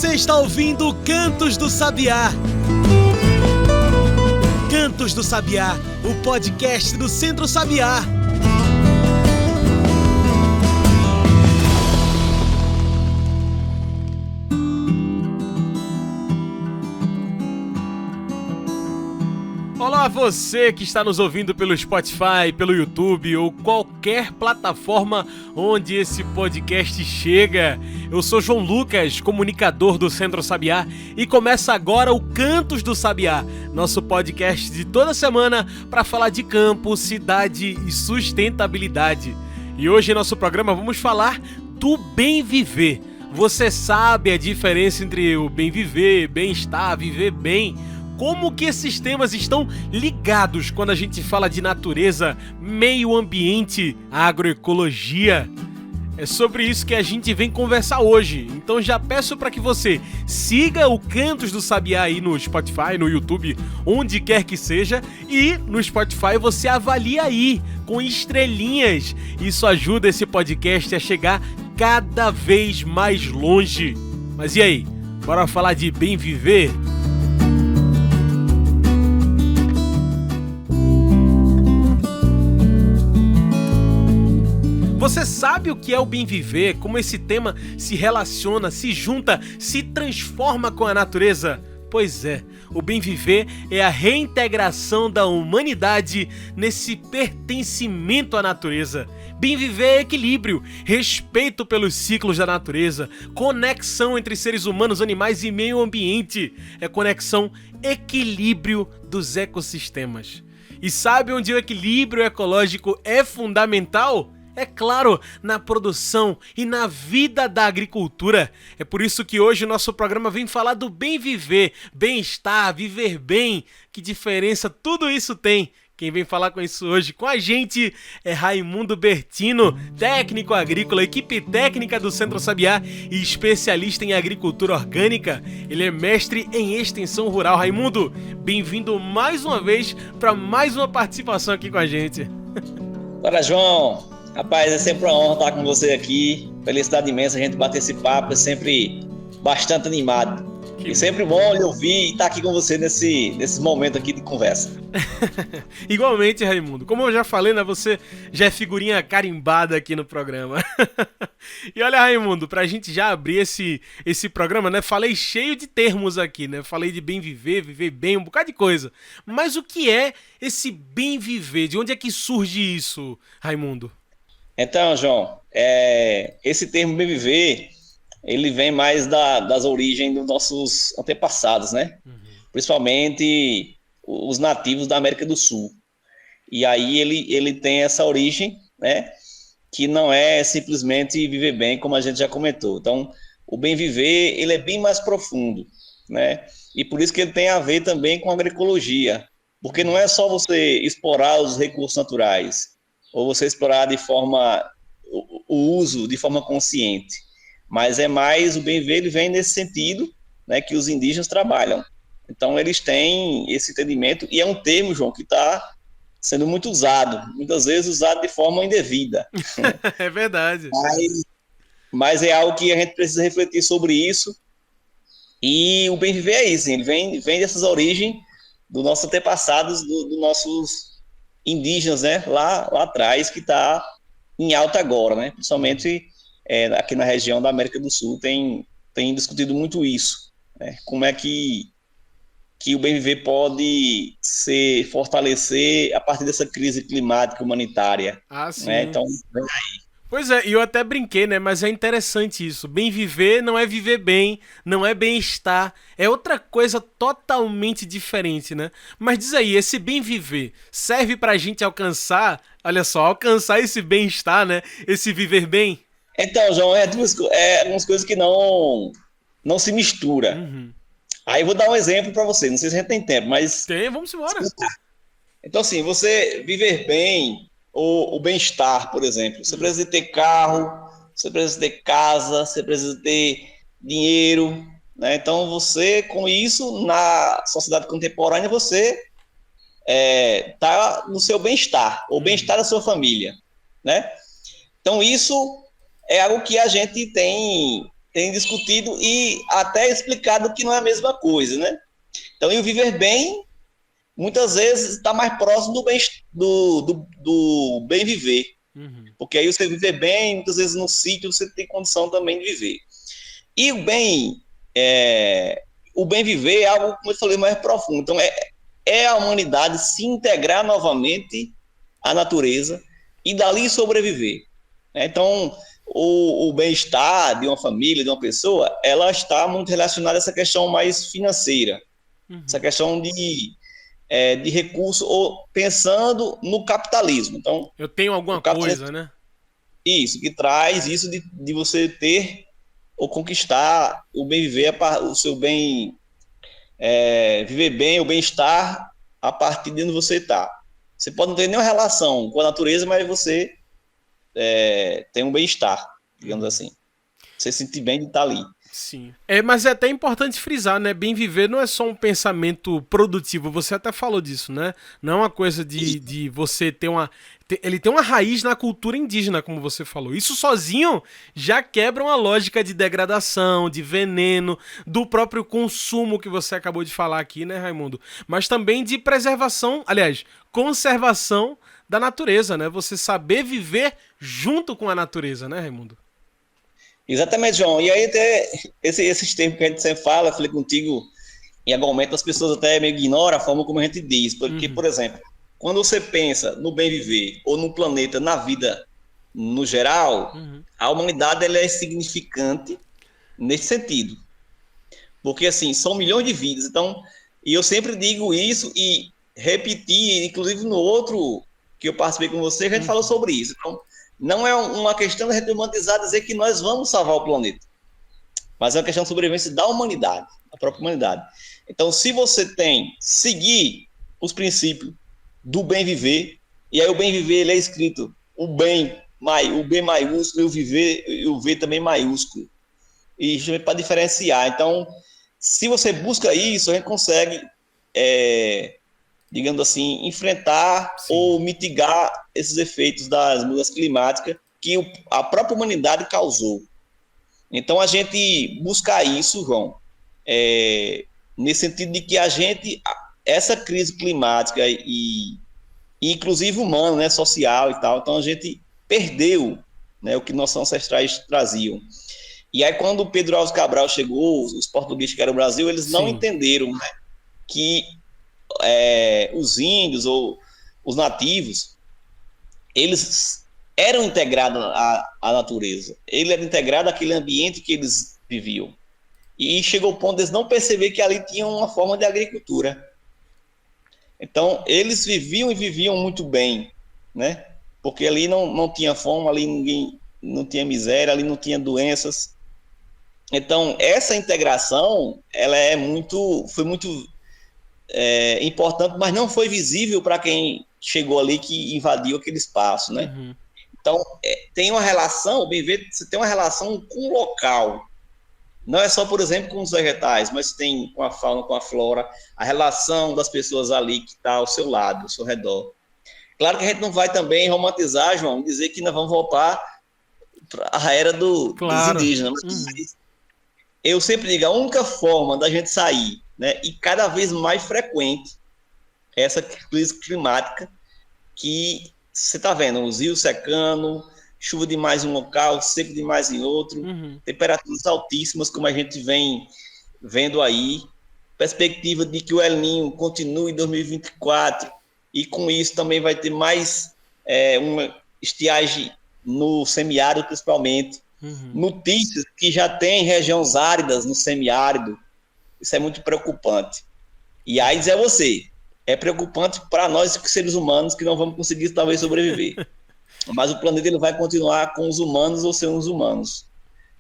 Você está ouvindo Cantos do Sabiá. Cantos do Sabiá, o podcast do Centro Sabiá. Olá você que está nos ouvindo pelo Spotify, pelo YouTube ou qualquer plataforma onde esse podcast chega. Eu sou João Lucas, comunicador do Centro Sabiá, e começa agora o Cantos do Sabiá, nosso podcast de toda semana para falar de campo, cidade e sustentabilidade. E hoje em nosso programa vamos falar do bem viver. Você sabe a diferença entre o bem viver, bem-estar, viver bem? Como que esses temas estão ligados quando a gente fala de natureza, meio ambiente, agroecologia? É sobre isso que a gente vem conversar hoje. Então já peço para que você siga o Cantos do Sabiá aí no Spotify, no YouTube, onde quer que seja. E no Spotify você avalia aí, com estrelinhas. Isso ajuda esse podcast a chegar cada vez mais longe. Mas e aí, bora falar de bem viver? Você sabe o que é o bem viver? Como esse tema se relaciona, se junta, se transforma com a natureza? Pois é, o bem viver é a reintegração da humanidade nesse pertencimento à natureza. Bem viver é equilíbrio, respeito pelos ciclos da natureza, conexão entre seres humanos, animais e meio ambiente. É conexão, equilíbrio dos ecossistemas. E sabe onde o equilíbrio ecológico é fundamental? É claro, na produção e na vida da agricultura. É por isso que hoje o nosso programa vem falar do bem viver, bem-estar, viver bem. Que diferença tudo isso tem? Quem vem falar com isso hoje com a gente é Raimundo Bertino, técnico agrícola, equipe técnica do Centro Sabiá e especialista em agricultura orgânica. Ele é mestre em extensão rural. Raimundo, bem-vindo mais uma vez para mais uma participação aqui com a gente. Olá, João. Rapaz, é sempre uma honra estar com você aqui. Felicidade imensa a gente bater esse papo, é sempre bastante animado. E sempre bom lhe ouvir e estar aqui com você nesse momento aqui de conversa. Igualmente, Raimundo. Como eu já falei, né, você já é figurinha carimbada aqui no programa. E olha, Raimundo, pra gente já abrir esse programa, né, falei cheio de termos aqui, né? Falei de bem viver, viver bem, um bocado de coisa. Mas o que é esse bem viver? De onde é que surge isso, Raimundo? Então, João, esse termo bem viver, ele vem mais das origens dos nossos antepassados, né? Principalmente os nativos da América do Sul. E aí ele tem essa origem, né? Que não é simplesmente viver bem, como a gente já comentou. Então, o bem viver, ele é bem mais profundo, né? E por isso que ele tem a ver também com a agroecologia. Porque não é só você explorar os recursos naturais, ou você explorar o uso de forma consciente, mas é mais o bem viver, ele vem nesse sentido, né, que os indígenas trabalham. Então eles têm esse entendimento, e é um termo, João, que está sendo muito usado, muitas vezes usado de forma indevida. É verdade. Mas é algo que a gente precisa refletir sobre isso, e o bem viver é isso, ele vem dessas origens dos nossos antepassados, dos nossos indígenas, né, lá atrás, que está em alta agora, né, principalmente aqui na região da América do Sul tem discutido muito isso, né, como é que o bem viver pode se fortalecer a partir dessa crise climática humanitária. Ah, sim. Né, então, vem aí. Pois é, e eu até brinquei, né? Mas é interessante isso. Bem viver não é viver bem, não é bem-estar. É outra coisa totalmente diferente, né? Mas diz aí, esse bem viver serve pra gente alcançar, olha só, alcançar esse bem-estar, né? Esse viver bem? Então, João, algumas coisas que não se misturam. Aí eu vou dar um exemplo para você, não sei se a gente tem tempo, mas... Vamos embora. Então, assim, você viver bem, o bem-estar, por exemplo, você precisa ter carro, você precisa ter casa, você precisa ter dinheiro, né? Então, você, com isso, na sociedade contemporânea, você está no seu bem-estar, o bem-estar da sua família, né? Então, isso é algo que a gente tem tem discutido e até explicado que não é a mesma coisa, né? Então, e o viver bem, muitas vezes, está mais próximo do bem viver. Porque aí você viver bem, muitas vezes no sítio você tem condição também de viver. E o bem viver é algo, como eu falei, mais profundo. Então, é a humanidade se integrar novamente à natureza e dali sobreviver. Então, o bem-estar de uma família, de uma pessoa, ela está muito relacionada a essa questão mais financeira, essa questão de recurso, ou pensando no capitalismo. Então, eu tenho alguma coisa, né? Isso, que traz isso de você ter ou conquistar o bem viver, o seu bem, viver bem, o bem-estar a partir de onde você está. Você pode não ter nenhuma relação com a natureza, mas você tem um bem-estar, digamos assim. Você se sentir bem de estar ali. Sim. Mas é até importante frisar, né? Bem viver não é só um pensamento produtivo. Você até falou disso, né? Não é uma coisa de você ter uma... Ele tem uma raiz na cultura indígena, como você falou. Isso sozinho já quebra uma lógica de degradação, de veneno, do próprio consumo que você acabou de falar aqui, né, Raimundo? Mas também de preservação, aliás, conservação da natureza, né? Você saber viver junto com a natureza, né, Raimundo? Exatamente, João. E aí até esses termos que a gente sempre fala, eu falei contigo, em algum momento as pessoas até meio ignoram a forma como a gente diz. Porque, por exemplo, quando você pensa no bem viver ou no planeta, na vida no geral, a humanidade ela é significante nesse sentido. Porque, assim, são milhões de vidas. Então, e eu sempre digo isso e repeti, inclusive no outro que eu participei com você, a gente falou sobre isso. Então, não é uma questão de a gente romantizar dizer que nós vamos salvar o planeta, mas é uma questão de sobrevivência da humanidade, da própria humanidade. Então, se você seguir os princípios do bem viver, e aí o bem viver ele é escrito o B maiúsculo e o V também maiúsculo, e para diferenciar. Então, se você busca isso, a gente consegue digamos assim, enfrentar ou mitigar esses efeitos das mudanças climáticas que a própria humanidade causou. Então, a gente buscar isso, João, nesse sentido de que essa crise climática e inclusive humana, né, social e tal, então a gente perdeu, né, o que nossos ancestrais traziam. E aí, quando o Pedro Álvares Cabral chegou, os portugueses que eram o Brasil, eles não entenderam, né, que os índios ou os nativos, eles eram integrados à natureza, ele era integrado àquele ambiente que eles viviam. E chegou ao ponto de eles não perceber que ali tinha uma forma de agricultura. Então, eles viviam muito bem, né? Porque ali não tinha fome, ali ninguém não tinha miséria, ali não tinha doenças. Então, essa integração, ela foi muito importante, mas não foi visível para quem chegou ali, que invadiu aquele espaço, né? Então, tem uma relação, bem ver, você tem uma relação com o local. Não é só, por exemplo, com os vegetais, mas tem com a fauna, com a flora, a relação das pessoas ali que está ao seu lado, ao seu redor. Claro que a gente não vai também romantizar, João, dizer que nós vamos voltar para a era dos indígenas. Mas eu sempre digo, a única forma da gente sair, né, e cada vez mais frequente, essa crise climática que você está vendo, os rios secando, chuva demais em um local, seco demais em outro, temperaturas altíssimas, como a gente vem vendo aí, perspectiva de que o El Niño continue em 2024, e com isso também vai ter mais uma estiagem no semiárido, principalmente. Notícias que já tem regiões áridas no semiárido, isso é muito preocupante. E aí dizer a você, é preocupante para nós, seres humanos, que não vamos conseguir talvez sobreviver. Mas o planeta ele vai continuar com os humanos ou sem os humanos.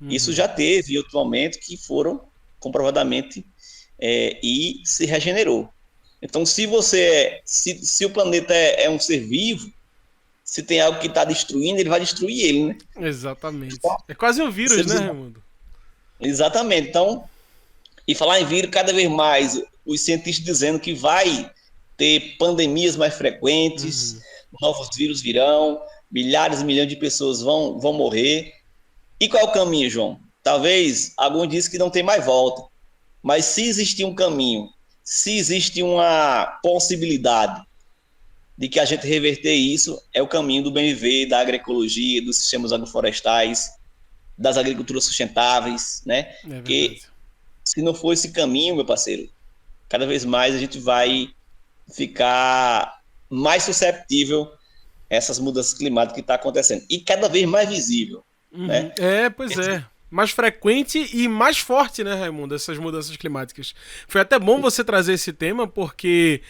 Isso já teve outro momento que foram comprovadamente e se regenerou. Então, se o planeta é um ser vivo, se tem algo que está destruindo, ele vai destruir ele, né? Exatamente. Então, é quase um vírus, né, Raimundo? Exatamente. Então, e falar em vírus, cada vez mais os cientistas dizendo que vai ter pandemias mais frequentes, novos vírus virão, milhares e milhões de pessoas vão morrer. E qual é o caminho, João? talvez alguns dizem que não tem mais volta, mas se existir um caminho, se existe uma possibilidade de que a gente reverter isso, é o caminho do bem viver, da agroecologia, dos sistemas agroflorestais, das agriculturas sustentáveis, né? Porque se não for esse caminho, meu parceiro, cada vez mais a gente vai ficar mais susceptível a essas mudanças climáticas que estão acontecendo. E cada vez mais visível. Né? Pois é. Mais frequente e mais forte, né, Raimundo, essas mudanças climáticas. Foi até bom você trazer esse tema, porque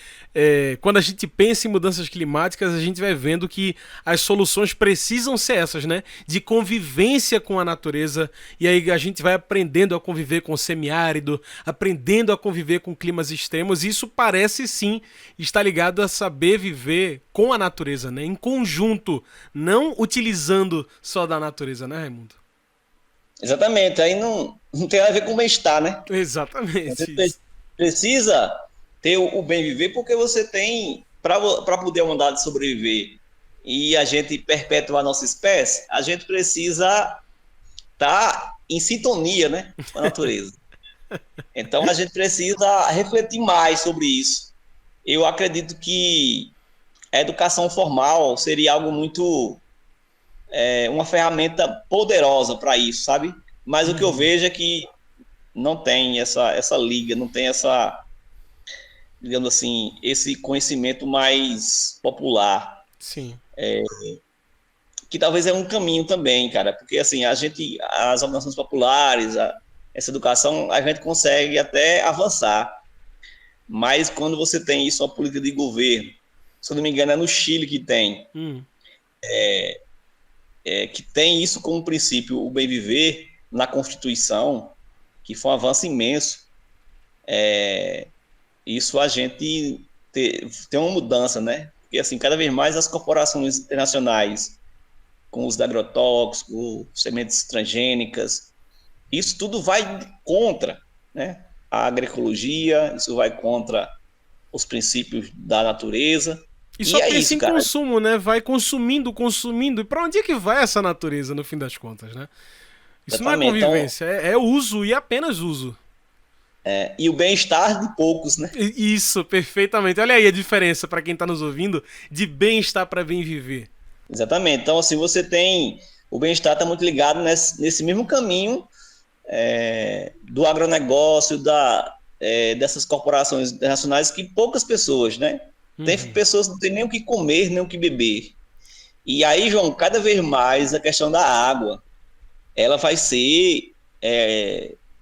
quando a gente pensa em mudanças climáticas, a gente vai vendo que as soluções precisam ser essas, né? De convivência com a natureza, e aí a gente vai aprendendo a conviver com o semiárido, aprendendo a conviver com climas extremos, e isso parece sim estar ligado a saber viver com a natureza, né? Em conjunto, não utilizando só da natureza, né, Raimundo? Exatamente, aí não tem nada a ver com bem-estar, né? Exatamente. Você precisa ter o bem viver porque você tem, para poder uma humanidade sobreviver e a gente perpetuar a nossa espécie, a gente precisa estar em sintonia, né, com a natureza. Então a gente precisa refletir mais sobre isso. Eu acredito que a educação formal seria algo muito... uma ferramenta poderosa para isso, sabe? Mas o que eu vejo é que não tem essa liga, não tem essa, digamos assim, esse conhecimento mais popular. Sim. Que talvez é um caminho também, cara, porque assim, as organizações populares, essa educação, a gente consegue até avançar, mas quando você tem isso, uma política de governo, se eu não me engano é no Chile que tem, que tem isso como princípio, o bem viver na Constituição, que foi um avanço imenso, isso a gente tem uma mudança, né? Porque assim, cada vez mais as corporações internacionais, com os agrotóxicos, sementes transgênicas, isso tudo vai contra, né, a agroecologia, isso vai contra os princípios da natureza. E só pensa em consumo, né? Vai consumindo. E pra onde é que vai essa natureza, no fim das contas, né? Isso exatamente. Não é convivência, então, é uso e apenas uso. E o bem-estar de poucos, né? Isso, perfeitamente. Olha aí a diferença, para quem tá nos ouvindo, de bem-estar para bem viver. Exatamente. Então, assim, você tem... O bem-estar está muito ligado nesse mesmo caminho do agronegócio, dessas corporações internacionais que poucas pessoas, né? Tem pessoas que não têm nem o que comer, nem o que beber. E aí, João, cada vez mais a questão da água, ela vai ser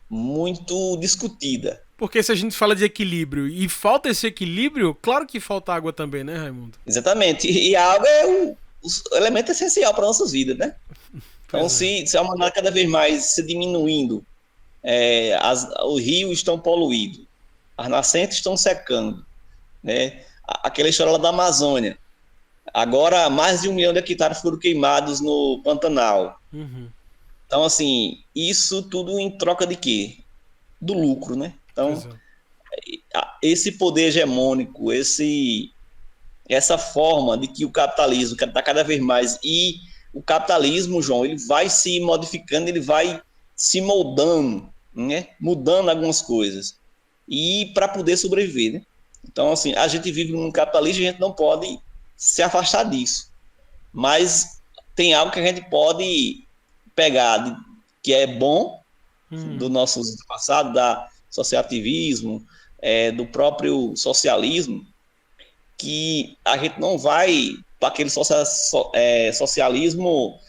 muito discutida. Porque se a gente fala de equilíbrio e falta esse equilíbrio, claro que falta água também, né, Raimundo? Exatamente. E a água é o elemento essencial para nossas vidas, né? Então, se a humanidade cada vez mais se diminuindo, os rios estão poluídos, as nascentes estão secando, né? Aquela história lá da Amazônia. Agora, mais de 1 milhão de hectares foram queimados no Pantanal. Então, assim, isso tudo em troca de quê? Do lucro, né? Então, esse poder hegemônico, essa forma de que o capitalismo está cada vez mais... E o capitalismo, João, ele vai se modificando, ele vai se moldando, né? Mudando algumas coisas. E para poder sobreviver, né? Então, assim, a gente vive num capitalismo e a gente não pode se afastar disso. Mas tem algo que a gente pode pegar, que é bom do nosso passado, da sociativismo, do próprio socialismo, que a gente não vai para aquele socialismo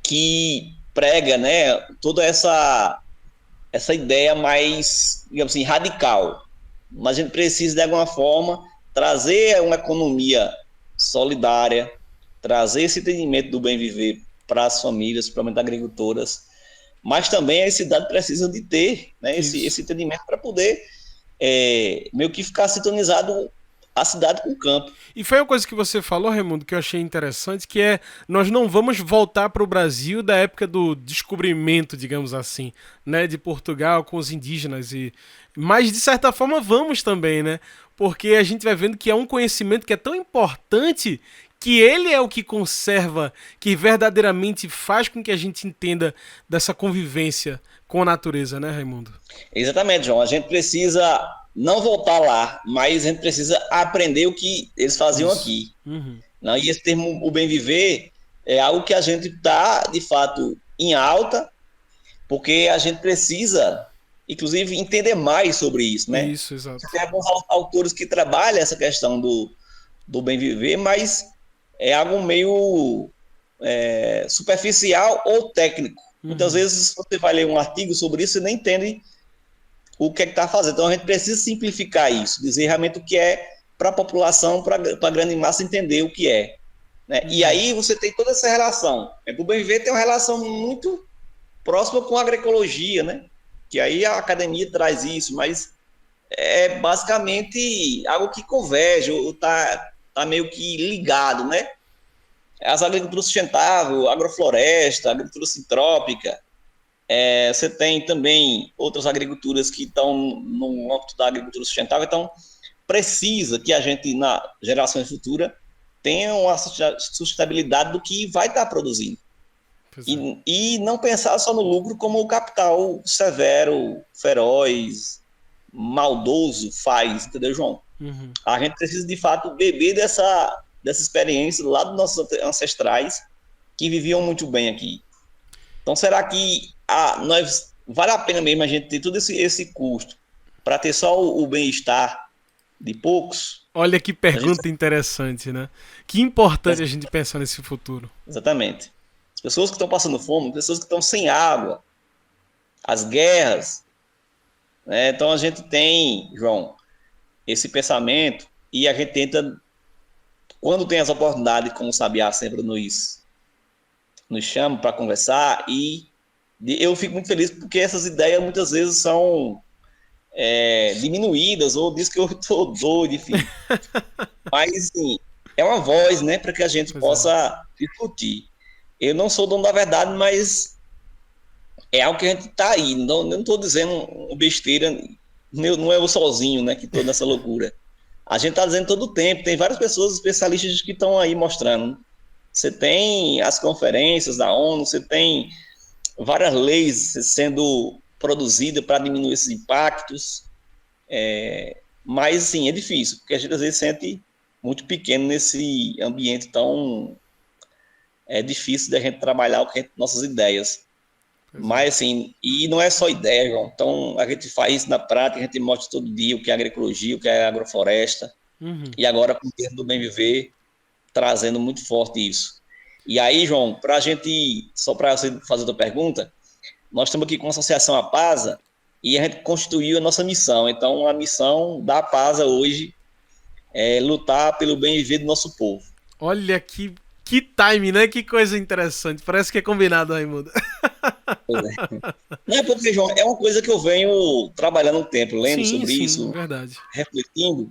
que prega, né, toda essa ideia mais, digamos assim, radical. Mas a gente precisa, de alguma forma, trazer uma economia solidária, trazer esse entendimento do bem viver para as famílias, principalmente agricultoras, mas também a cidade precisa de ter, né, esse entendimento para poder meio que ficar sintonizado a cidade com o campo. E foi uma coisa que você falou, Raimundo, que eu achei interessante, que nós não vamos voltar para o Brasil da época do descobrimento, digamos assim, né, de Portugal com os indígenas, mas de certa forma vamos também, né, porque a gente vai vendo que é um conhecimento que é tão importante que ele é o que conserva, que verdadeiramente faz com que a gente entenda dessa convivência com a natureza, né, Raimundo? Exatamente, João. A gente precisa não voltar lá, mas a gente precisa aprender o que eles faziam aqui. Não, e esse termo, o bem viver, é algo que a gente está, de fato, em alta, porque a gente precisa, inclusive, entender mais sobre isso, né? Isso, exato. Tem alguns autores que trabalham essa questão do bem viver, mas é algo meio superficial ou técnico. Muitas vezes você vai ler um artigo sobre isso e nem entende o que é que está fazendo. Então a gente precisa simplificar isso, dizer realmente o que é para a população, para a grande massa entender o que é. Né? E aí você tem toda essa relação. O bem viver tem uma relação muito próxima com a agroecologia, né? Que aí a academia traz isso, mas é basicamente algo que converge, ou tá meio que ligado, né? As agriculturas sustentáveis, agrofloresta, agricultura sintrópica, você tem também outras agriculturas que estão no âmbito da agricultura sustentável, então precisa que a gente, na geração futura, tenha uma sustentabilidade do que vai estar produzindo. E não pensar só no lucro como o capital severo, feroz, maldoso faz, entendeu, João? A gente precisa, de fato, beber dessa experiência lá dos nossos ancestrais que viviam muito bem aqui. Então, será que vale a pena mesmo a gente ter todo esse custo para ter só o bem-estar de poucos? Olha que pergunta interessante, né? Que importante a gente pensar nesse futuro. Exatamente. As pessoas que estão passando fome, pessoas que estão sem água, as guerras, né? Então a gente tem, João, esse pensamento e a gente tenta, quando tem as oportunidades, como o Sabiá sempre nos chama para conversar, e eu fico muito feliz porque essas ideias muitas vezes são diminuídas, ou diz que eu estou doido, enfim. Mas, assim, é uma voz, né, para que a gente possa discutir. Eu não sou dono da verdade, mas é algo que a gente está aí. Não estou dizendo besteira, não é eu sozinho, né, que estou nessa loucura. A gente está dizendo todo o tempo, tem várias pessoas especialistas que estão aí mostrando. Você tem as conferências da ONU, você tem várias leis sendo produzidas para diminuir esses impactos, mas, assim, é difícil, porque a gente às vezes sente muito pequeno nesse ambiente tão difícil da gente trabalhar nossas ideias. Mas, assim, e não é só ideia, João. Então, a gente faz isso na prática, a gente mostra todo dia o que é agroecologia, o que é agrofloresta, e agora, com o termo do bem viver, trazendo muito forte isso. E aí, João, para a gente, só para você fazer a tua pergunta, nós estamos aqui com a Associação APASA e a gente constituiu a nossa missão. Então, a missão da APASA hoje é lutar pelo bem viver do nosso povo. Olha que time, né? Que coisa interessante. Parece que é combinado, Raimundo. Não é porque, João, é uma coisa que eu venho trabalhando um tempo, lendo sobre isso, verdade. Refletindo.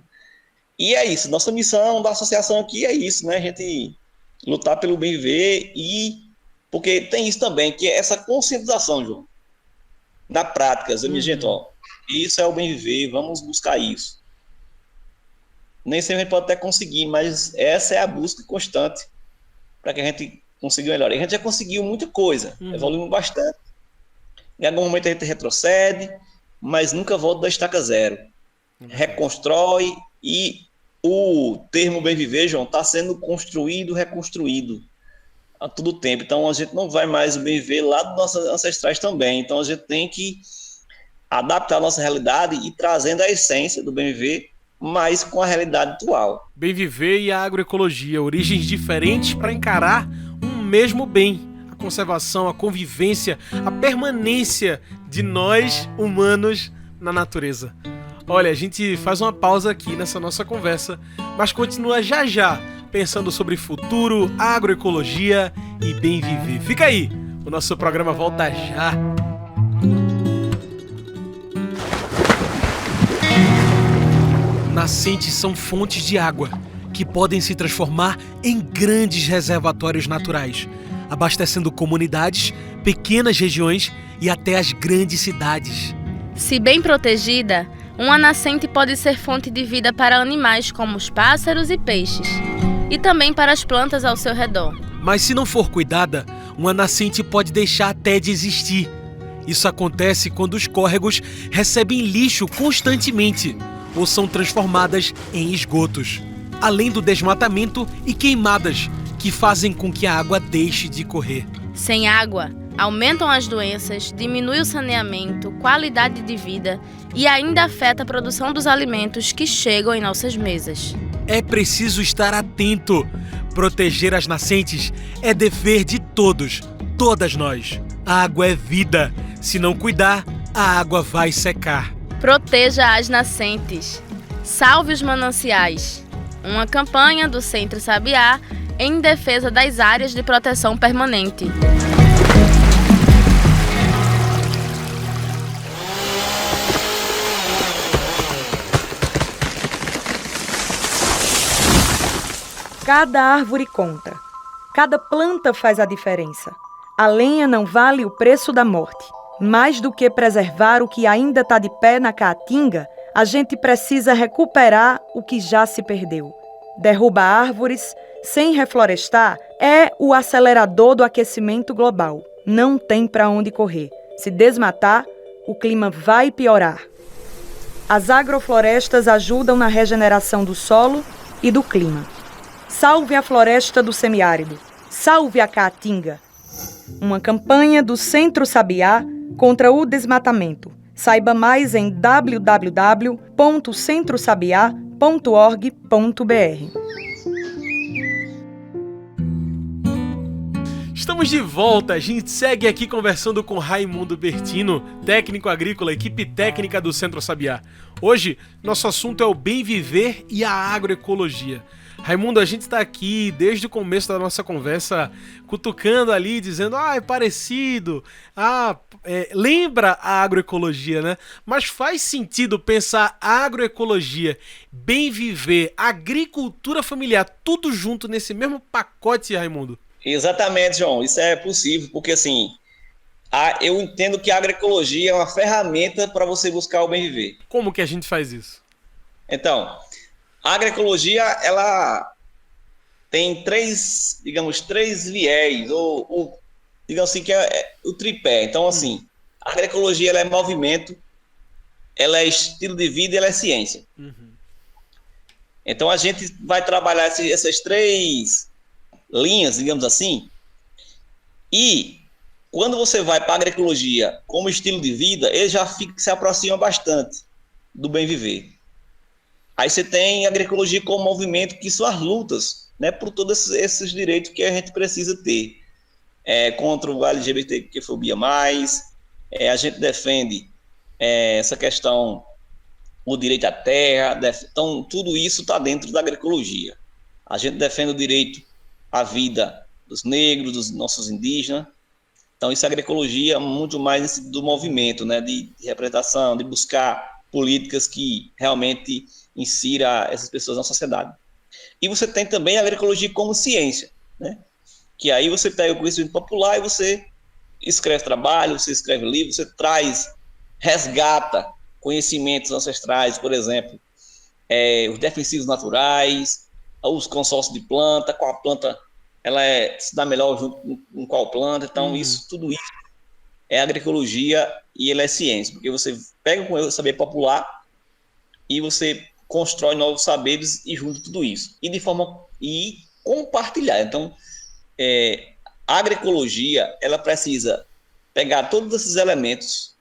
E é isso, nossa missão da associação aqui é isso, né? A gente lutar pelo bem viver porque tem isso também, que é essa conscientização, João. Na prática, gente, isso é o bem viver, vamos buscar isso. Nem sempre a gente pode até conseguir, mas essa é a busca constante para que a gente consiga melhorar. E a gente já conseguiu muita coisa, evoluiu bastante. Em algum momento a gente retrocede, mas nunca volta da estaca zero. Reconstrói, e o termo bem viver, João, está sendo construído, reconstruído a todo tempo. Então a gente não vai mais o bem viver lá dos nossos ancestrais também. Então a gente tem que adaptar a nossa realidade e trazendo a essência do bem viver, mas com a realidade atual. Bem viver e a agroecologia, origens diferentes para encarar um mesmo bem. A conservação, a convivência, a permanência de nós, humanos, na natureza. Olha, a gente faz uma pausa aqui nessa nossa conversa, mas continua já pensando sobre futuro, agroecologia e bem viver. Fica aí, o nosso programa volta já. Nascentes são fontes de água que podem se transformar em grandes reservatórios naturais, abastecendo comunidades, pequenas regiões e até as grandes cidades. Se bem protegida, uma nascente pode ser fonte de vida para animais como os pássaros e peixes. e também para as plantas ao seu redor. Mas se não for cuidada, uma nascente pode deixar até de existir. Isso acontece quando os córregos recebem lixo constantemente ou são transformadas em esgotos, além do desmatamento e queimadas, que fazem com que a água deixe de correr. Sem água, aumentam as doenças, diminui o saneamento, qualidade de vida e ainda afeta a produção dos alimentos que chegam em nossas mesas. É preciso estar atento. Proteger as nascentes é dever de todos, todas nós. A água é vida. Se não cuidar, a água vai secar. Proteja as nascentes. Salve os mananciais. Uma campanha do Centro Sabiá em defesa das áreas de proteção permanente. Cada árvore conta. Cada planta faz a diferença. A lenha não vale o preço da morte. Mais do que preservar o que ainda está de pé na caatinga, a gente precisa recuperar o que já se perdeu. Derrubar árvores sem reflorestar é o acelerador do aquecimento global. Não tem para onde correr. Se desmatar, o clima vai piorar. As agroflorestas ajudam na regeneração do solo e do clima. Salve a floresta do semiárido. Salve a caatinga. Uma campanha do Centro Sabiá contra o desmatamento. Saiba mais em www.centrosabiá.org.br. Estamos de volta, a gente segue aqui conversando com Raimundo Bertino, técnico agrícola, equipe técnica do Centro Sabiá. Hoje, nosso assunto é o bem viver e a agroecologia. Raimundo, a gente está aqui desde o começo da nossa conversa, cutucando ali, dizendo, é parecido, lembra a agroecologia, né? Mas faz sentido pensar agroecologia, bem viver, agricultura familiar, tudo junto nesse mesmo pacote, Raimundo? Exatamente, João, isso é possível, porque assim, eu entendo que a agroecologia é uma ferramenta para você buscar o bem viver. Como que a gente faz isso? Então, a agroecologia, ela tem três viés, ou digamos assim, que é o tripé. Então, assim, a agroecologia ela é movimento, ela é estilo de vida e ela é ciência. Uhum. Então, a gente vai trabalhar essas três linhas, digamos assim, e quando você vai para a agroecologia como estilo de vida, ele já se aproxima bastante do bem viver. Aí você tem a agroecologia como movimento, que são as lutas, né, por todos esses direitos que a gente precisa ter. Contra o LGBTQ-fobia+, a gente defende essa questão, o direito à terra, então tudo isso está dentro da agroecologia. A gente defende o direito à vida dos negros, dos nossos indígenas. Então isso é agroecologia muito mais do movimento, né, de representação, de buscar políticas que realmente insira essas pessoas na sociedade. E você tem também a agroecologia como ciência, né? Que aí você pega o conhecimento popular e você escreve trabalho, você escreve livro, você resgata conhecimentos ancestrais, por exemplo, os defensivos naturais, os consórcios de planta, qual planta ela se dá melhor junto com qual planta. Então, tudo isso é agroecologia e ela é ciência, porque você pega o saber popular e você constrói novos saberes e junta tudo isso. E compartilhar. Então, a agroecologia, ela precisa pegar todos esses elementos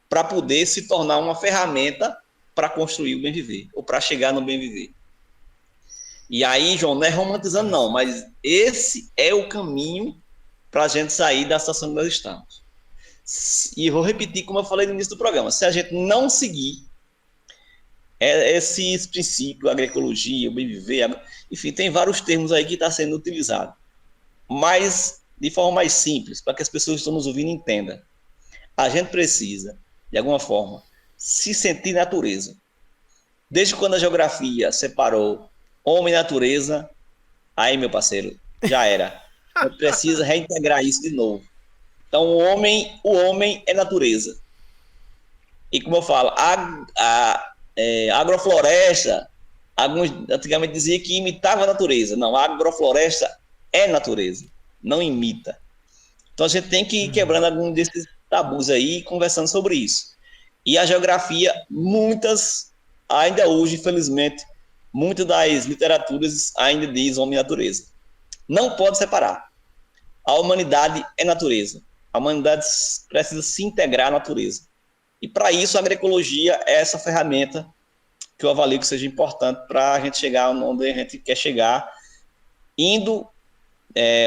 para poder se tornar uma ferramenta para construir o bem viver, ou para chegar no bem viver. E aí, João, não é romantizando não, mas esse é o caminho para a gente sair da situação que nós estamos. E vou repetir como eu falei no início do programa, se a gente não seguir esses princípios, agroecologia, o bem viver, enfim, tem vários termos aí que estão sendo utilizados, mas de forma mais simples, para que as pessoas que estão nos ouvindo entendam. A gente precisa, de alguma forma, se sentir natureza. Desde quando a geografia separou homem e natureza, aí, meu parceiro, já era. A gente precisa reintegrar isso de novo. Então, o homem é natureza. E como eu falo, a agrofloresta Alguns antigamente diziam que imitava a natureza. Não, a agrofloresta é natureza, não imita. Então a gente tem que ir quebrando alguns desses tabus aí e conversando sobre isso. E a geografia, ainda hoje, infelizmente, muitas das literaturas ainda diz homem e natureza. Não pode separar. A humanidade é natureza. A humanidade precisa se integrar à natureza. E para isso a agroecologia é essa ferramenta que eu avalio que seja importante para a gente chegar onde a gente quer chegar, indo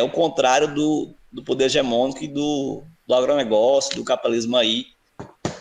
ao contrário do poder hegemônico e do agronegócio, do capitalismo aí,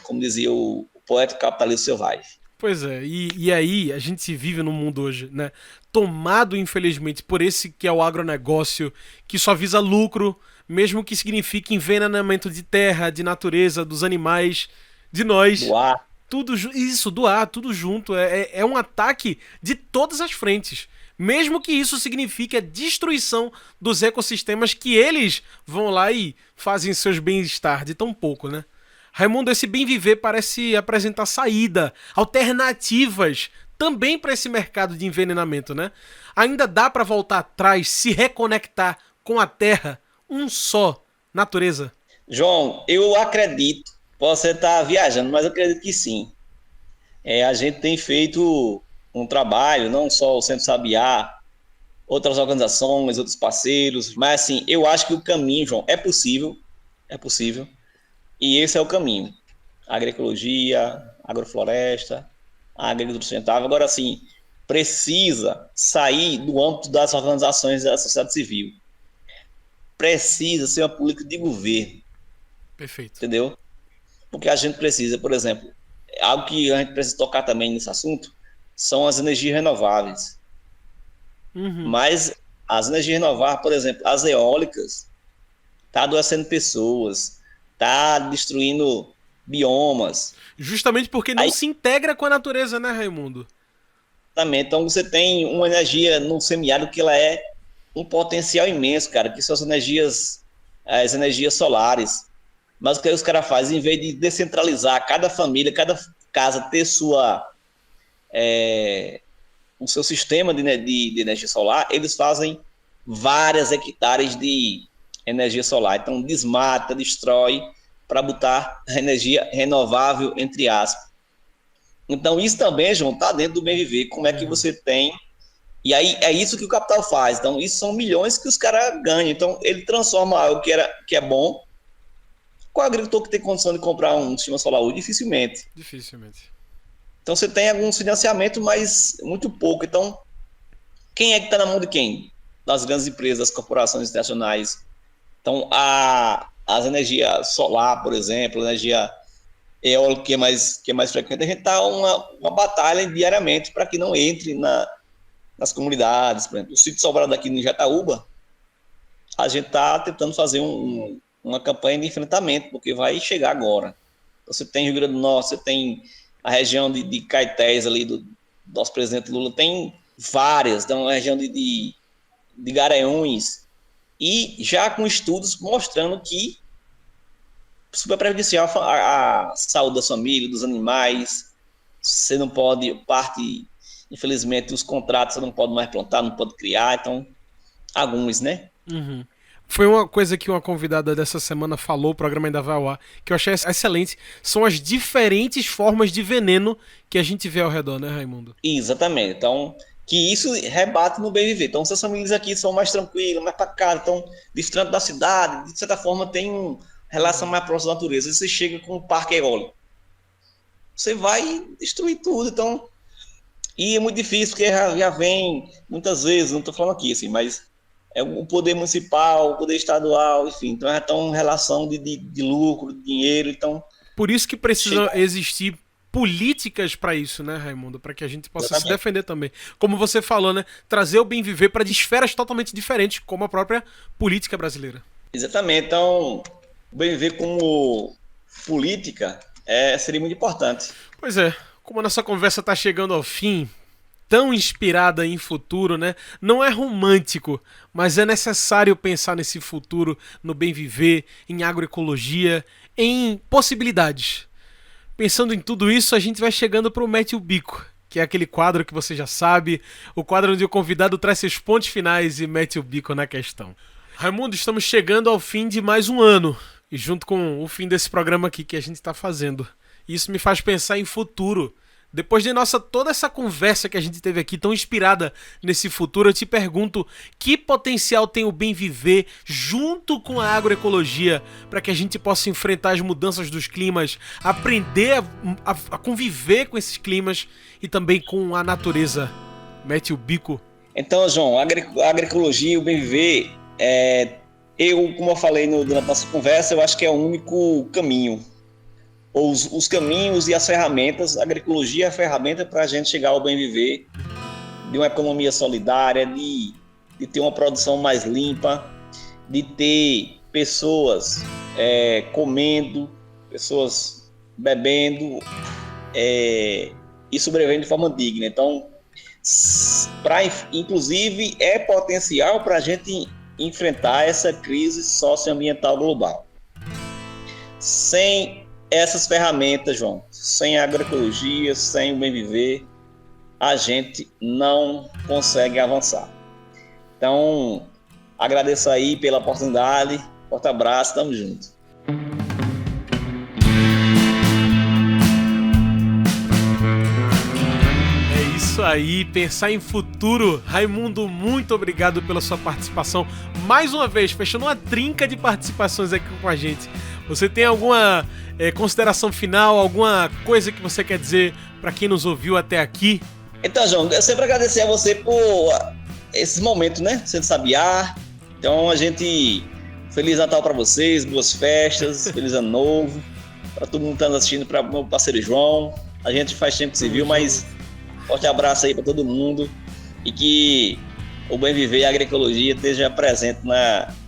como dizia o poeta capitalismo selvagem. Pois é, e aí a gente vive num mundo hoje, né, tomado infelizmente por esse que é o agronegócio, que só visa lucro, mesmo que signifique envenenamento de terra, de natureza, dos animais, de nós. Do ar. Tudo isso, do ar, tudo junto. É um ataque de todas as frentes. Mesmo que isso signifique a destruição dos ecossistemas que eles vão lá e fazem seus bem-estar de tão pouco, né? Raimundo, esse bem viver parece apresentar saída, alternativas também para esse mercado de envenenamento, né? Ainda dá para voltar atrás, se reconectar com a terra, um só, natureza. João, eu acredito, posso estar viajando, mas eu acredito que sim. A gente tem feito um trabalho, não só o Centro Sabiá, outras organizações, outros parceiros, mas assim, eu acho que o caminho, João, é possível, e esse é o caminho. Agroecologia, agrofloresta, agricultura sustentável. Agora, assim, precisa sair do âmbito das organizações da sociedade civil. Precisa ser uma política de governo. Perfeito. Entendeu? Porque a gente precisa, por exemplo, algo que a gente precisa tocar também nesse assunto, são as energias renováveis. Mas as energias renováveis, por exemplo, as eólicas, está adoecendo pessoas, está destruindo biomas. Justamente porque não se integra com a natureza, né, Raimundo? Exatamente. Então você tem uma energia no semiárido que ela é um potencial imenso, cara, que são as energias solares. Mas o que os caras fazem, em vez de descentralizar, cada família, cada casa ter o seu sistema de energia solar, eles fazem várias hectares de energia solar. Então desmata, destrói, para botar energia renovável, entre aspas. Então isso também, João, está dentro do bem viver. Como é que você tem... E aí é isso que o capital faz. Então isso são milhões que os caras ganham. Então ele transforma algo que é bom. Qual agricultor que tem condição de comprar um sistema solar hoje? Dificilmente. Então você tem alguns financiamentos, mas muito pouco. Então quem é que está na mão de quem? Das grandes empresas, das corporações internacionais. Então as energias solar, por exemplo, energia eólica que é mais frequente, a gente está uma batalha diariamente para que não entre nas comunidades. Por exemplo, o sítio Sobrado aqui no Jataúba, a gente está tentando fazer uma campanha de enfrentamento, porque vai chegar agora. Você tem Rio Grande do Norte, você tem a região de Caetés ali do nosso presidente Lula, tem várias, então a região de Garanhuns, e já com estudos mostrando que super prejudicial a saúde da família, dos animais. Você não pode, infelizmente, os contratos você não pode mais plantar, não pode criar, então, alguns, né? Foi uma coisa que uma convidada dessa semana falou, o programa ainda vai ao ar, que eu achei excelente, são as diferentes formas de veneno que a gente vê ao redor, né, Raimundo? Exatamente, então, que isso rebate no bem viver. Então, essas famílias aqui são mais tranquilas, mais pacatas, então, distante da cidade, de certa forma, tem uma relação mais próxima da natureza. Você chega com um parque eólico, você vai destruir tudo, então, e é muito difícil, porque já vem, muitas vezes, não estou falando aqui, assim, mas é o poder municipal, o poder estadual, enfim, então já estão em relação de lucro, de dinheiro, então... Por isso que precisa existir políticas para isso, né, Raimundo? Para que a gente possa se defender também. Como você falou, né? Trazer o bem viver para esferas totalmente diferentes, como a própria política brasileira. Exatamente. Então, o bem viver como política seria muito importante. Pois é. Como a nossa conversa está chegando ao fim, tão inspirada em futuro, né? Não é romântico, mas é necessário pensar nesse futuro, no bem viver, em agroecologia, em possibilidades. Pensando em tudo isso, a gente vai chegando para o Mete o Bico, que é aquele quadro que você já sabe, o quadro onde o convidado traz seus pontos finais e mete o bico na questão. Raimundo, estamos chegando ao fim de mais um ano, e junto com o fim desse programa aqui que a gente está fazendo. Isso me faz pensar em futuro. Depois de toda essa conversa que a gente teve aqui, tão inspirada nesse futuro, eu te pergunto, que potencial tem o bem viver junto com a agroecologia para que a gente possa enfrentar as mudanças dos climas, aprender a conviver com esses climas e também com a natureza? Mete o bico. Então, João, a agroecologia e o bem viver, como eu falei na nossa conversa, eu acho que é o único caminho. Os caminhos e as ferramentas, a agroecologia é a ferramenta para a gente chegar ao bem viver, de uma economia solidária, de ter uma produção mais limpa, de ter pessoas comendo, pessoas bebendo e sobrevivendo de forma digna. Então, inclusive, é potencial para a gente enfrentar essa crise socioambiental global. Sem essas ferramentas, João, sem a agroecologia, sem o bem viver, a gente não consegue avançar. Então, agradeço aí pela oportunidade, forte abraço, tamo junto. É isso aí, pensar em futuro. Raimundo, muito obrigado pela sua participação. Mais uma vez, fechando uma trinca de participações aqui com a gente. Você tem alguma consideração final, alguma coisa que você quer dizer para quem nos ouviu até aqui? Então, João, eu sempre agradecer a você por esses momentos, né? Centro Sabiá. Então, Feliz Natal para vocês, boas festas, Feliz Ano Novo. Para todo mundo que está nos assistindo, para o meu parceiro João. A gente faz tempo que se viu, mas forte abraço aí para todo mundo. E que o bem viver e a agroecologia esteja presente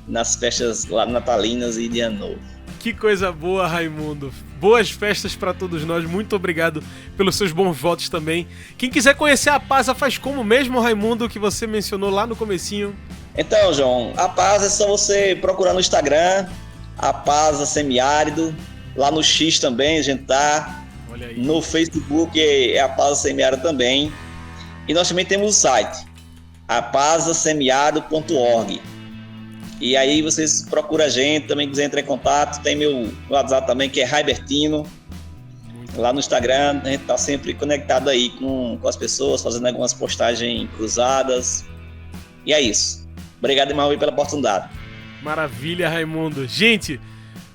nas festas lá natalinas e de Ano Novo. Que coisa boa, Raimundo. Boas festas para todos nós. Muito obrigado pelos seus bons votos também. Quem quiser conhecer a Pasa faz como mesmo, Raimundo, que você mencionou lá no comecinho? Então, João, a Pasa é só você procurar no Instagram, a Pasa Semiárido. Lá no X também a gente tá. Olha aí. No Facebook é a Pasa Semiárido também. E nós também temos o site, apasasemiárido.org. E aí vocês procuram a gente, também quiser entrar em contato, tem meu WhatsApp também, que é Raibertino. Lá no Instagram, a gente tá sempre conectado aí com as pessoas, fazendo algumas postagens cruzadas. E é isso. Obrigado demais pela oportunidade. Maravilha, Raimundo. Gente,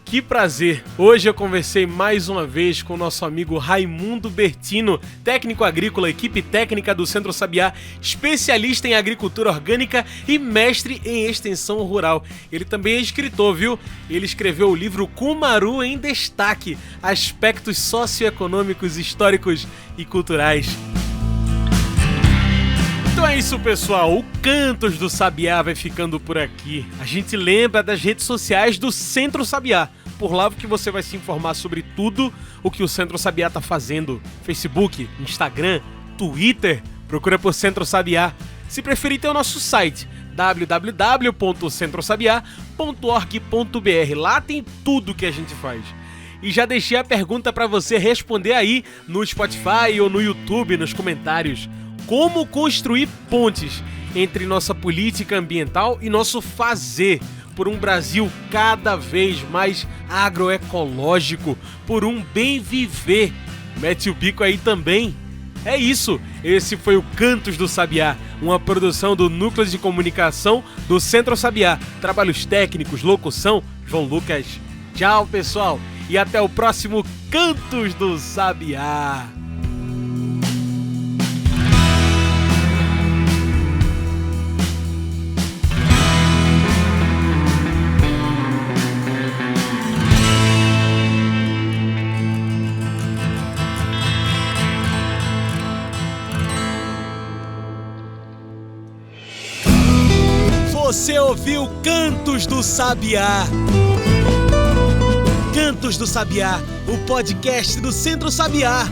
que prazer! Hoje eu conversei mais uma vez com o nosso amigo Raimundo Bertino, técnico agrícola, equipe técnica do Centro Sabiá, especialista em agricultura orgânica e mestre em extensão rural. Ele também é escritor, viu? Ele escreveu o livro Cumaru em Destaque, aspectos socioeconômicos, históricos e culturais. Então é isso, pessoal, o Cantos do Sabiá vai ficando por aqui. A gente lembra das redes sociais do Centro Sabiá. Por lá que você vai se informar sobre tudo o que o Centro Sabiá está fazendo. Facebook, Instagram, Twitter, procura por Centro Sabiá. Se preferir, tem o nosso site, www.centrosabiá.org.br. Lá tem tudo que a gente faz. E já deixei a pergunta para você responder aí no Spotify ou no YouTube, nos comentários. Como construir pontes entre nossa política ambiental e nosso fazer por um Brasil cada vez mais agroecológico, por um bem viver? Mete o bico aí também. É isso, esse foi o Cantos do Sabiá, uma produção do Núcleo de Comunicação do Centro Sabiá. Trabalhos técnicos, locução, João Lucas. Tchau, pessoal, e até o próximo Cantos do Sabiá. Você ouviu Cantos do Sabiá. Cantos do Sabiá, o podcast do Centro Sabiá.